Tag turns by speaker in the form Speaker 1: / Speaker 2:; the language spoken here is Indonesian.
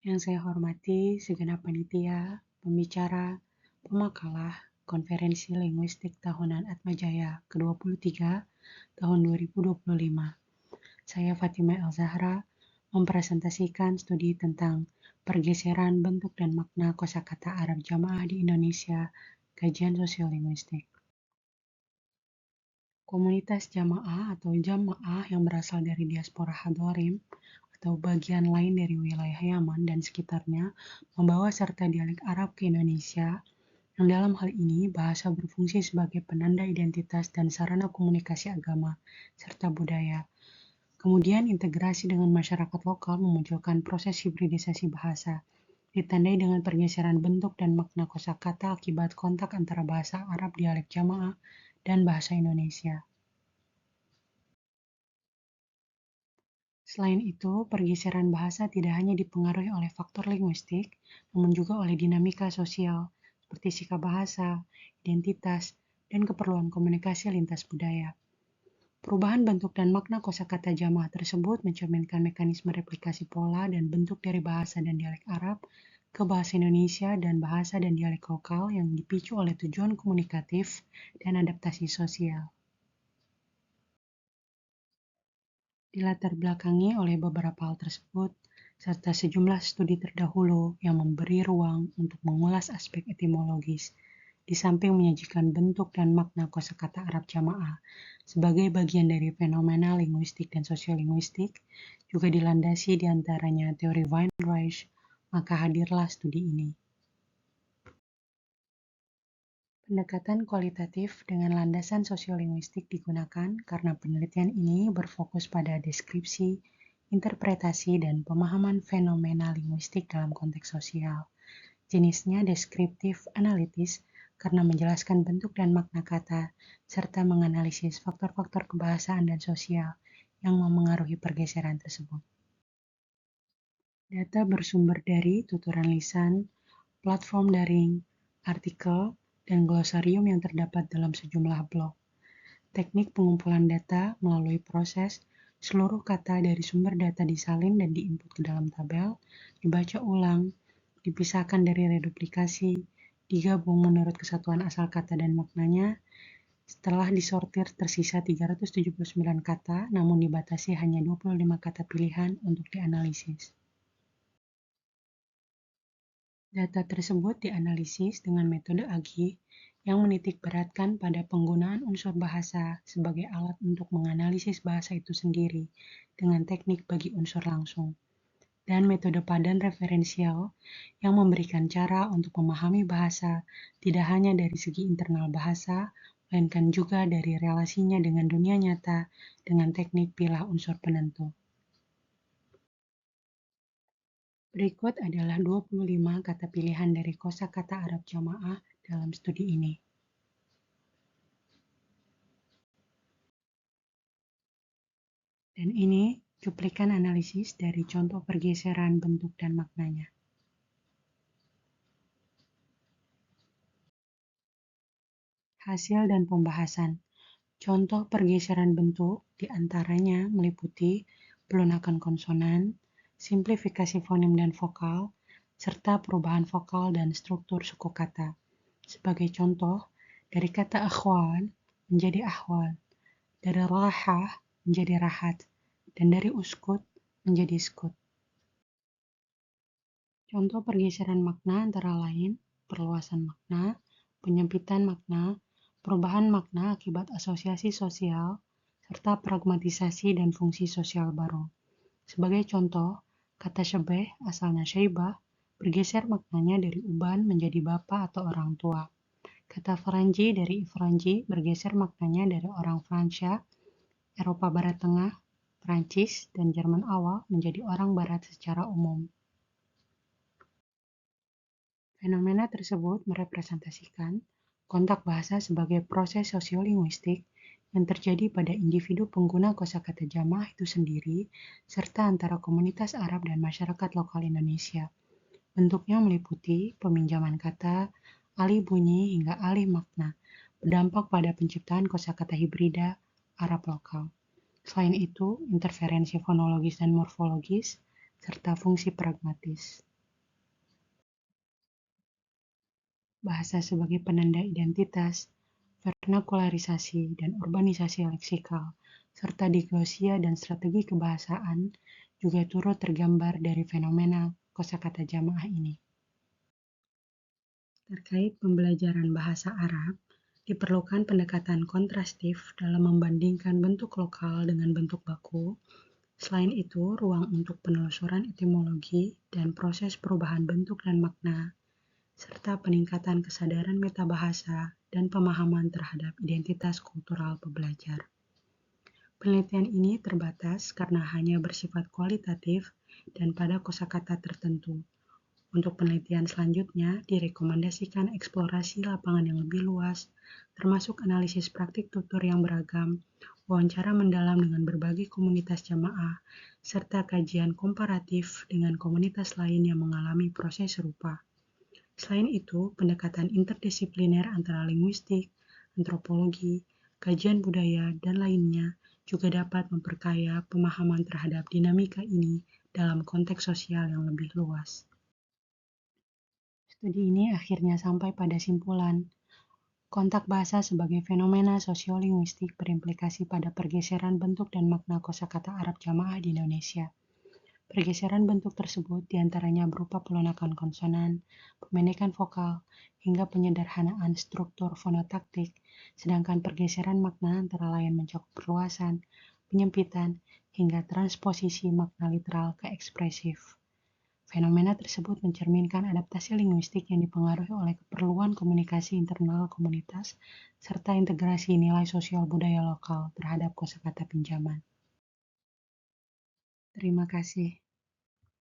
Speaker 1: Yang saya hormati segenap panitia, pembicara, pemakalah, Konferensi Linguistik Tahunan Atmajaya ke-23 tahun 2025. Saya Fatima El-Zahra mempresentasikan studi tentang pergeseran bentuk dan makna kosakata Arab Jamaah di Indonesia, kajian sosiolinguistik. Komunitas jamaah atau jamaah yang berasal dari diaspora Hadorim atau bagian lain dari wilayah Yaman dan sekitarnya membawa serta dialek Arab ke Indonesia, yang dalam hal ini bahasa berfungsi sebagai penanda identitas dan sarana komunikasi agama serta budaya. Kemudian integrasi dengan masyarakat lokal memunculkan proses hibridisasi bahasa, ditandai dengan pergeseran bentuk dan makna kosakata akibat kontak antara bahasa Arab dialek jamaah dan bahasa Indonesia. Selain itu, pergeseran bahasa tidak hanya dipengaruhi oleh faktor linguistik, namun juga oleh dinamika sosial, seperti sikap bahasa, identitas, dan keperluan komunikasi lintas budaya. Perubahan bentuk dan makna kosakata jamaah tersebut mencerminkan mekanisme replikasi pola dan bentuk dari bahasa dan dialek Arab ke bahasa Indonesia dan bahasa dan dialek lokal yang dipicu oleh tujuan komunikatif dan adaptasi sosial. Dilatar belakangi oleh beberapa hal tersebut, serta sejumlah studi terdahulu yang memberi ruang untuk mengulas aspek etimologis, di samping menyajikan bentuk dan makna kosakata Arab jamaah sebagai bagian dari fenomena linguistik dan sosiolinguistik, juga dilandasi diantaranya teori Weinreich, maka hadirlah studi ini. Pendekatan kualitatif dengan landasan sosiolinguistik digunakan karena penelitian ini berfokus pada deskripsi, interpretasi, dan pemahaman fenomena linguistik dalam konteks sosial. Jenisnya deskriptif analitis karena menjelaskan bentuk dan makna kata, serta menganalisis faktor-faktor kebahasaan dan sosial yang memengaruhi pergeseran tersebut. Data bersumber dari tuturan lisan, platform daring, artikel, dan glosarium yang terdapat dalam sejumlah blog. Teknik pengumpulan data melalui proses seluruh kata dari sumber data disalin dan diinput ke dalam tabel, dibaca ulang, dipisahkan dari reduplikasi, digabung menurut kesatuan asal kata dan maknanya. Setelah disortir tersisa 379 kata, namun dibatasi hanya 25 kata pilihan untuk dianalisis. Data tersebut dianalisis dengan metode AGI yang menitikberatkan pada penggunaan unsur bahasa sebagai alat untuk menganalisis bahasa itu sendiri dengan teknik bagi unsur langsung, dan metode padan referensial yang memberikan cara untuk memahami bahasa tidak hanya dari segi internal bahasa, melainkan juga dari relasinya dengan dunia nyata dengan teknik pilah unsur penentu. Berikut adalah 25 kata pilihan dari kosakata Arab jamaah dalam studi ini. Dan ini cuplikan analisis dari contoh pergeseran bentuk dan maknanya. Hasil dan pembahasan. Contoh pergeseran bentuk diantaranya meliputi pelunakan konsonan, simplifikasi fonem dan vokal, serta perubahan vokal dan struktur suku kata. Sebagai contoh, dari kata akhwal menjadi ahwal, dari rahah menjadi rahat, dan dari uskut menjadi skut. Contoh pergeseran makna antara lain perluasan makna, penyempitan makna, perubahan makna akibat asosiasi sosial, serta pragmatisasi dan fungsi sosial baru. Sebagai contoh, kata syebeh asalnya syaibah bergeser maknanya dari uban menjadi bapak atau orang tua. Kata Franji dari Ifranji bergeser maknanya dari orang Fransia, Eropa Barat Tengah, Prancis, dan Jerman awal menjadi orang Barat secara umum. Fenomena tersebut merepresentasikan kontak bahasa sebagai proses sosiolinguistik yang terjadi pada individu pengguna kosakata jamaah itu sendiri, serta antara komunitas Arab dan masyarakat lokal Indonesia. Bentuknya meliputi peminjaman kata, alih bunyi hingga alih makna, berdampak pada penciptaan kosakata hibrida Arab lokal. Selain itu, interferensi fonologis dan morfologis, serta fungsi pragmatis. bahasa sebagai penanda identitas, vernakularisasi, dan urbanisasi leksikal, serta diglosia dan strategi kebahasaan juga turut tergambar dari fenomena kosakata jamaah ini. Terkait pembelajaran bahasa Arab, diperlukan pendekatan kontrastif dalam membandingkan bentuk lokal dengan bentuk baku. Selain itu, ruang untuk penelusuran etimologi dan proses perubahan bentuk dan makna, serta peningkatan kesadaran metabahasa dan pemahaman terhadap identitas kultural pembelajar. Penelitian ini terbatas karena hanya bersifat kualitatif dan pada kosakata tertentu. Untuk penelitian selanjutnya, direkomendasikan eksplorasi lapangan yang lebih luas, termasuk analisis praktik tutur yang beragam, wawancara mendalam dengan berbagai komunitas jamaah, serta kajian komparatif dengan komunitas lain yang mengalami proses serupa. Selain itu, pendekatan interdisipliner antara linguistik, antropologi, kajian budaya, dan lainnya juga dapat memperkaya pemahaman terhadap dinamika ini dalam konteks sosial yang lebih luas. Studi ini akhirnya sampai pada simpulan, kontak bahasa sebagai fenomena sosiolinguistik berimplikasi pada pergeseran bentuk dan makna kosakata Arab jamaah di Indonesia. Pergeseran bentuk tersebut diantaranya berupa pelunakan konsonan, pemendekan vokal, hingga penyederhanaan struktur fonotaktik, sedangkan pergeseran makna antara lain mencakup perluasan, penyempitan, hingga transposisi makna literal ke ekspresif. Fenomena tersebut mencerminkan adaptasi linguistik yang dipengaruhi oleh keperluan komunikasi internal komunitas serta integrasi nilai sosial budaya lokal terhadap kosakata pinjaman. Terima kasih.